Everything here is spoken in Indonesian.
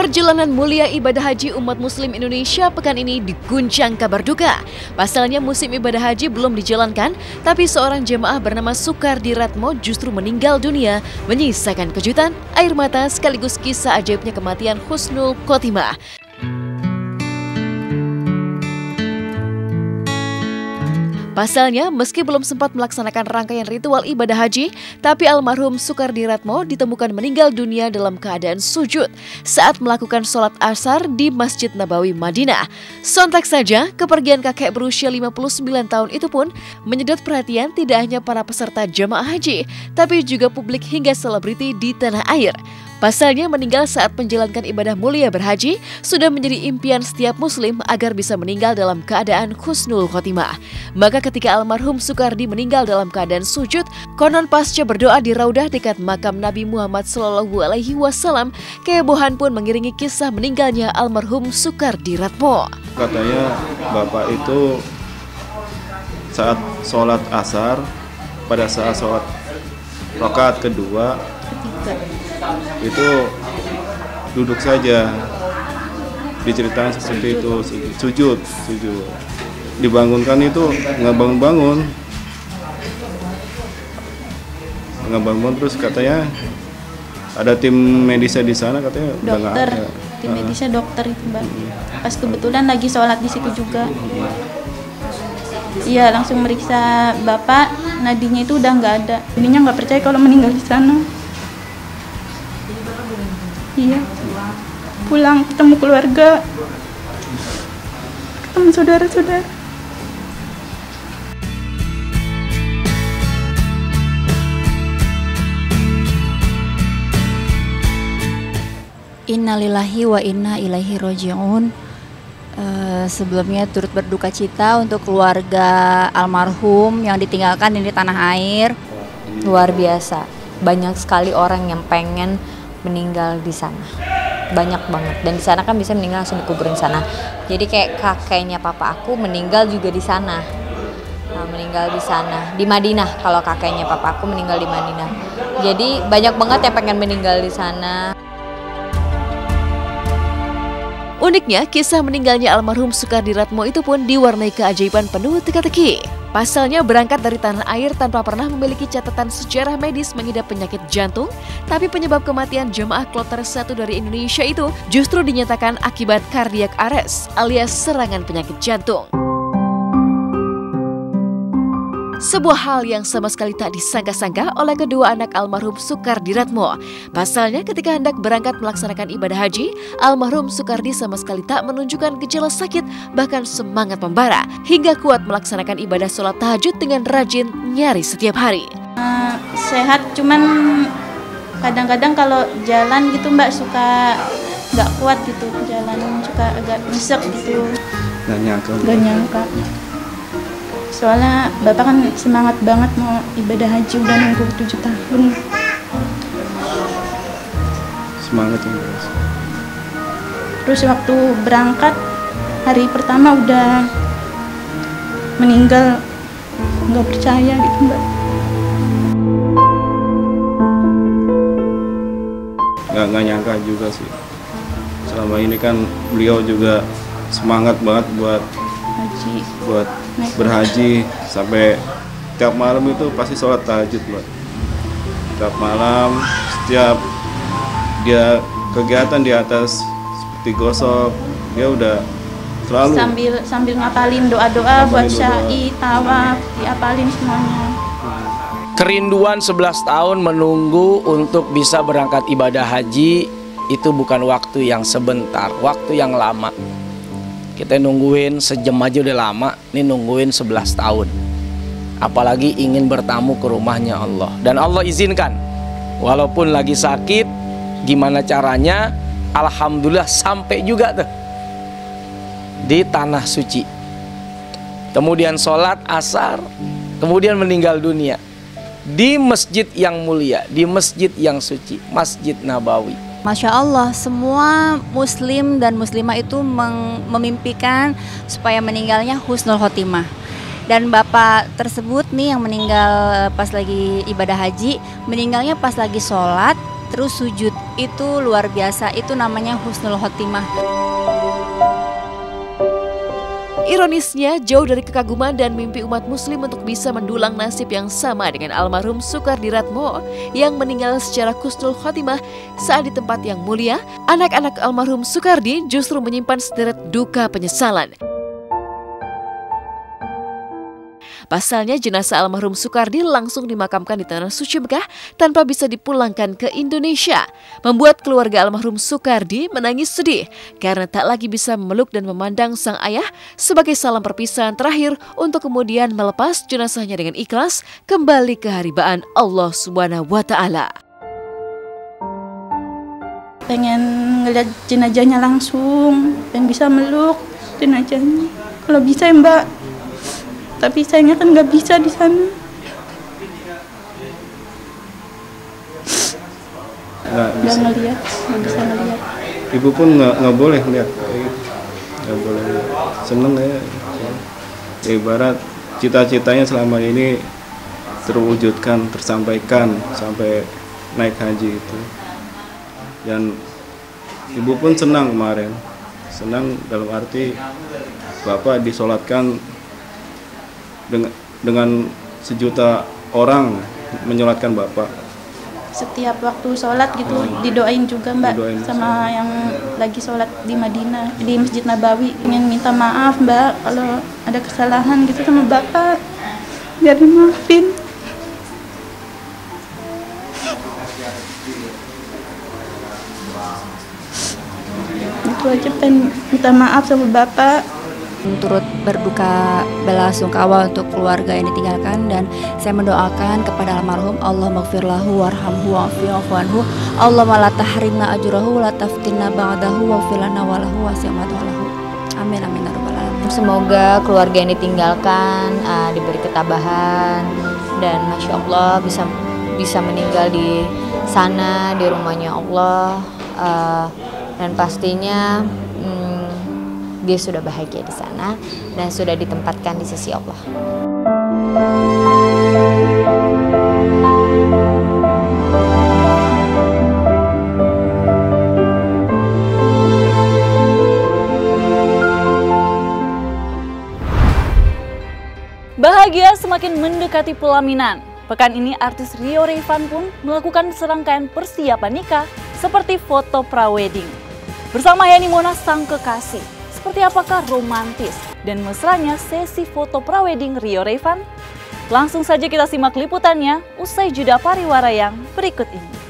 Perjalanan mulia ibadah haji umat muslim Indonesia pekan ini diguncang kabar duka. Pasalnya musim ibadah haji belum dijalankan, tapi seorang jemaah bernama Sukardi Ratmo justru meninggal dunia, menyisakan kejutan, air mata sekaligus kisah ajaibnya kematian husnul khotimah. Pasalnya, meski belum sempat melaksanakan rangkaian ritual ibadah haji, tapi almarhum Sukardi Ratmo ditemukan meninggal dunia dalam keadaan sujud saat melakukan sholat asar di Masjid Nabawi, Madinah. Sontak saja, kepergian kakek berusia 59 tahun itu pun menyedot perhatian tidak hanya para peserta jamaah haji, tapi juga publik hingga selebriti di tanah air. Pasalnya meninggal saat menjalankan ibadah mulia berhaji sudah menjadi impian setiap muslim agar bisa meninggal dalam keadaan husnul khotimah. Maka ketika almarhum Sukardi meninggal dalam keadaan sujud, konon pasca berdoa di raudah dekat makam Nabi Muhammad SAW, kehebohan pun mengiringi kisah meninggalnya almarhum Sukardi Ratmo. Katanya bapak itu saat sholat asar, pada saat sholat rakaat kedua, itu duduk saja, diceritakan seperti itu, sujud, dibangunkan itu nggak bangun, terus katanya ada tim medisnya di sana, katanya dokter, udah nggak ada. Tim medisnya dokter itu Mbak. Pas kebetulan lagi sholat di situ juga. Iya, langsung meriksa bapak, nadinya itu udah nggak ada. Ininya nggak percaya kalau meninggal di sana. Iya, pulang ketemu keluarga, ketemu saudara-saudara. Innalillahi wa inna ilaihi roji'un. Sebelumnya turut berduka cita untuk keluarga almarhum yang ditinggalkan di tanah air. Luar biasa, banyak sekali orang yang pengen meninggal di sana, banyak banget, dan di sana kan bisa meninggal langsung dikuburin sana. Jadi kayak kakeknya papa aku meninggal juga di sana, meninggal di sana di Madinah. Kalau kakeknya papa aku meninggal di Madinah, jadi banyak banget yang pengen meninggal di sana. Uniknya, kisah meninggalnya almarhum Sukardi Ratmo itu pun diwarnai keajaiban penuh teka-teki. Pasalnya berangkat dari tanah air tanpa pernah memiliki catatan sejarah medis mengidap penyakit jantung, tapi penyebab kematian jemaah kloter 1 dari Indonesia itu justru dinyatakan akibat cardiac arrest alias serangan penyakit jantung. Sebuah hal yang sama sekali tak disangka-sangka oleh kedua anak almarhum Sukardi Ratmo. Pasalnya ketika hendak berangkat melaksanakan ibadah haji, almarhum Sukardi sama sekali tak menunjukkan gejala sakit, bahkan semangat membara, hingga kuat melaksanakan ibadah sholat tahajud dengan rajin nyaris setiap hari. Sehat, cuman kadang-kadang kalau jalan gitu Mbak suka nggak kuat gitu, jalan suka agak nyesek gitu. Gak nyangka. Soalnya bapak kan semangat banget mau ibadah haji, udah nunggu 7 tahun. Semangat ya. Terus waktu berangkat hari pertama udah meninggal, nggak percaya gitu Mbak. Nggak nyangka juga sih. Selama ini kan beliau juga semangat banget buat berhaji, sampai tiap malam itu pasti sholat tahajud Mbak. Tiap malam, setiap dia kegiatan di atas seperti gosok, dia udah selalu sambil ngapalin doa-doa buat syai, tawaf, diapalin semuanya. Kerinduan 11 tahun menunggu untuk bisa berangkat ibadah haji itu bukan waktu yang sebentar, waktu yang lama. Kita nungguin sejam aja udah lama, ini nungguin 11 tahun. Apalagi ingin bertamu ke rumahnya Allah. Dan Allah izinkan, walaupun lagi sakit, gimana caranya, alhamdulillah sampai juga tuh di tanah suci. Kemudian sholat asar, kemudian meninggal dunia di masjid yang mulia, di masjid yang suci, Masjid Nabawi. Masya Allah, semua muslim dan muslimah itu memimpikan supaya meninggalnya husnul khotimah. Dan bapak tersebut nih yang meninggal pas lagi ibadah haji, meninggalnya pas lagi sholat terus sujud. Itu luar biasa, itu namanya husnul khotimah. Ironisnya, jauh dari kekaguman dan mimpi umat muslim untuk bisa mendulang nasib yang sama dengan almarhum Soekardiratmo yang meninggal secara husnul khotimah saat di tempat yang mulia, anak-anak almarhum Soekardi justru menyimpan sederet duka penyesalan. Pasalnya, jenazah almarhum Soekardi langsung dimakamkan di Tanah Suci Mekah tanpa bisa dipulangkan ke Indonesia, membuat keluarga almarhum Soekardi menangis sedih karena tak lagi bisa memeluk dan memandang sang ayah sebagai salam perpisahan terakhir untuk kemudian melepas jenazahnya dengan ikhlas kembali ke haribaan Allah Subhanahu wa Ta'ala. Pengen ngeliat jenazahnya langsung, pengen bisa meluk jenazahnya. Kalau bisa ya Mbak, tapi sayangnya kan nggak bisa di sana. Nggak ngeliat, nggak bisa ngeliat. Ibu pun nggak boleh lihat, nggak boleh. Seneng ya. Ibarat cita-citanya selama ini terwujudkan, tersampaikan sampai naik haji itu. Dan ibu pun senang kemarin, senang dalam arti Bapak disolatkan dengan sejuta orang menyolatkan Bapak. Setiap waktu sholat gitu didoain juga Mbak, Didoain sama yang lagi sholat di Madinah, di Masjid Nabawi. Ingin minta maaf Mbak kalau ada kesalahan gitu sama Bapak, biar dimaafin. Itu aja, pengen minta maaf sama Bapak. Turut berduka belasungkawa untuk keluarga yang ditinggalkan, dan saya mendoakan kepada almarhum, Allah maghfir lahu warhamhu wa'fu anhu, Allah la tahrimna ajrahu la taftinna ba'dahu waghfir lana wa lahu wasi'amatu lahu. Amin amin ya rabbal alamin. Semoga keluarga yang ditinggalkan diberi ketabahan, dan Masya Allah bisa meninggal di sana, di rumahnya Allah, dan pastinya dia sudah bahagia di sana dan sudah ditempatkan di sisi Allah. Bahagia semakin mendekati pelaminan. Pekan ini artis Rio Rayvan pun melakukan serangkaian persiapan nikah seperti foto prawedding. Bersama Yani Monas sang kekasih, seperti apakah romantis dan mesranya sesi foto prawedding Rio Rayvan? Langsung saja kita simak liputannya usai jeda pariwara yang berikut ini.